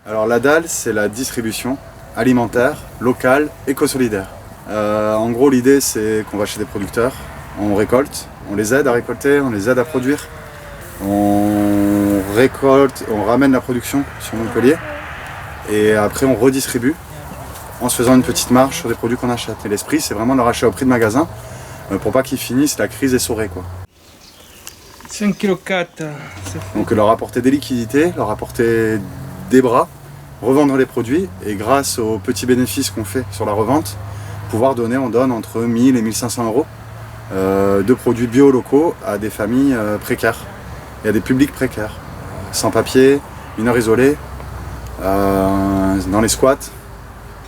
Alors la DAL, c'est la distribution alimentaire, locale, éco-solidaire. En gros, l'idée, c'est qu'on va chez des producteurs, on récolte, on les aide à récolter, on les aide à produire. On récolte, on ramène la production sur Montpellier et après on redistribue en se faisant une petite marge sur des produits qu'on achète. Et l'esprit, c'est vraiment de leur acheter au prix de magasin pour pas qu'ils finissent la crise essorée, quoi. 5,4 kg. Donc leur apporter des liquidités, leur apporter des bras, revendre les produits et grâce aux petits bénéfices qu'on fait sur la revente, pouvoir donner, on donne entre 1000 et 1500 euros de produits bio locaux à des familles précaires et à des publics précaires, sans papier, mineurs isolés, dans les squats,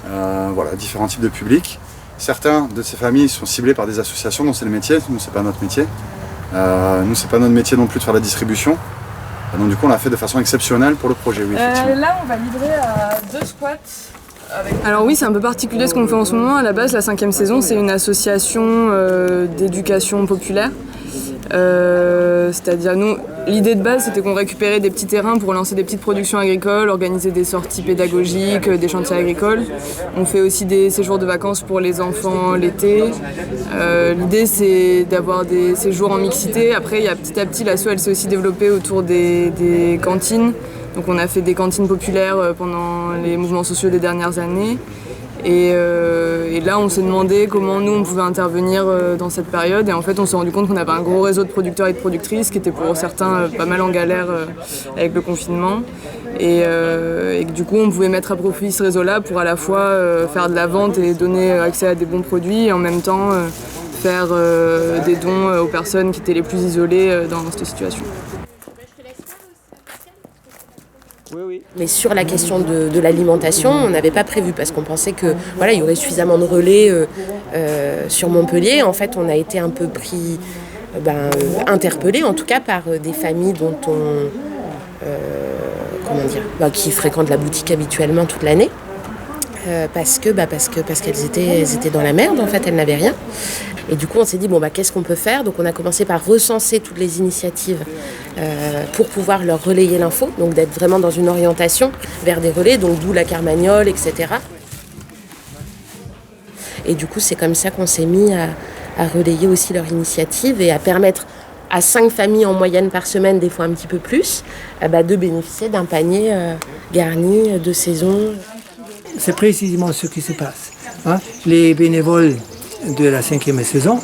voilà, différents types de publics. Certains de ces familles sont ciblées par des associations dont c'est le métier, nous c'est pas notre métier. Nous c'est pas notre métier non plus de faire la distribution. Donc du coup on l'a fait de façon exceptionnelle pour le projet, oui, effectivement. Là on va livrer à 2 squats. Alors oui, c'est un peu particulier ce qu'on fait en ce moment. À la base, la 5e saison, c'est une association d'éducation populaire. C'est-à-dire, nous, l'idée de base, c'était qu'on récupérait des petits terrains pour lancer des petites productions agricoles, organiser des sorties pédagogiques, des chantiers agricoles. On fait aussi des séjours de vacances pour les enfants l'été. L'idée, c'est d'avoir des séjours en mixité. Après, il y a petit à petit, l'asso, elle s'est aussi développée autour des cantines. Donc on a fait des cantines populaires pendant les mouvements sociaux des dernières années. Et là, on s'est demandé comment nous, on pouvait intervenir dans cette période. Et en fait, on s'est rendu compte qu'on avait un gros réseau de producteurs et de productrices qui étaient pour certains pas mal en galère avec le confinement. Et que du coup, on pouvait mettre à profit ce réseau-là pour à la fois faire de la vente et donner accès à des bons produits et en même temps faire des dons aux personnes qui étaient les plus isolées dans cette situation. Mais sur la question de l'alimentation, on n'avait pas prévu parce qu'on pensait que voilà, il y aurait suffisamment de relais sur Montpellier. En fait, on a été un peu pris, interpellés en tout cas par des familles dont qui fréquentent la boutique habituellement toute l'année. Parce qu'elles étaient dans la merde, en fait, elles n'avaient rien. Et du coup, on s'est dit, qu'est-ce qu'on peut faire ? Donc, on a commencé par recenser toutes les initiatives pour pouvoir leur relayer l'info, donc d'être vraiment dans une orientation vers des relais, donc d'où la Carmagnole, etc. Et du coup, c'est comme ça qu'on s'est mis à relayer aussi leur initiative et à permettre à 5 familles en moyenne par semaine, des fois un petit peu plus, de bénéficier d'un panier garni de saison. C'est précisément ce qui se passe. Les bénévoles de la 5e saison,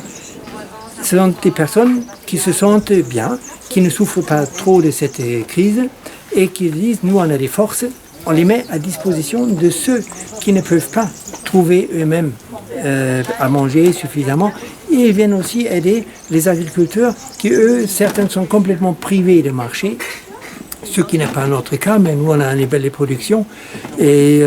ce sont des personnes qui se sentent bien, qui ne souffrent pas trop de cette crise et qui disent, nous on a des forces, on les met à disposition de ceux qui ne peuvent pas trouver eux-mêmes à manger suffisamment. Et ils viennent aussi aider les agriculteurs qui, eux, certains sont complètement privés de marché, ce qui n'est pas notre cas, mais nous on a un niveau de production et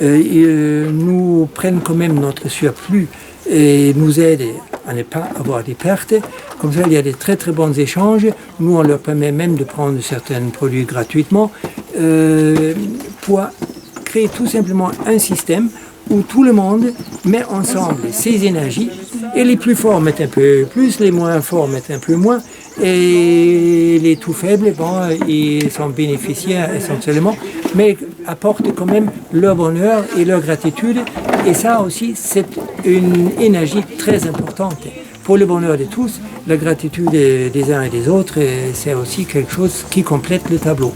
ils nous prennent quand même notre surplus et nous aident à ne pas avoir des pertes. Comme ça, il y a des très très bons échanges. Nous, on leur permet même de prendre certains produits gratuitement pour créer tout simplement un système où tout le monde met ensemble ses énergies et les plus forts mettent un peu plus, les moins forts mettent un peu moins et les tout faibles, ils sont bénéficiaires essentiellement, mais apportent quand même leur bonheur et leur gratitude. Et ça aussi, c'est une énergie très importante pour le bonheur de tous. La gratitude des uns et des autres, c'est aussi quelque chose qui complète le tableau.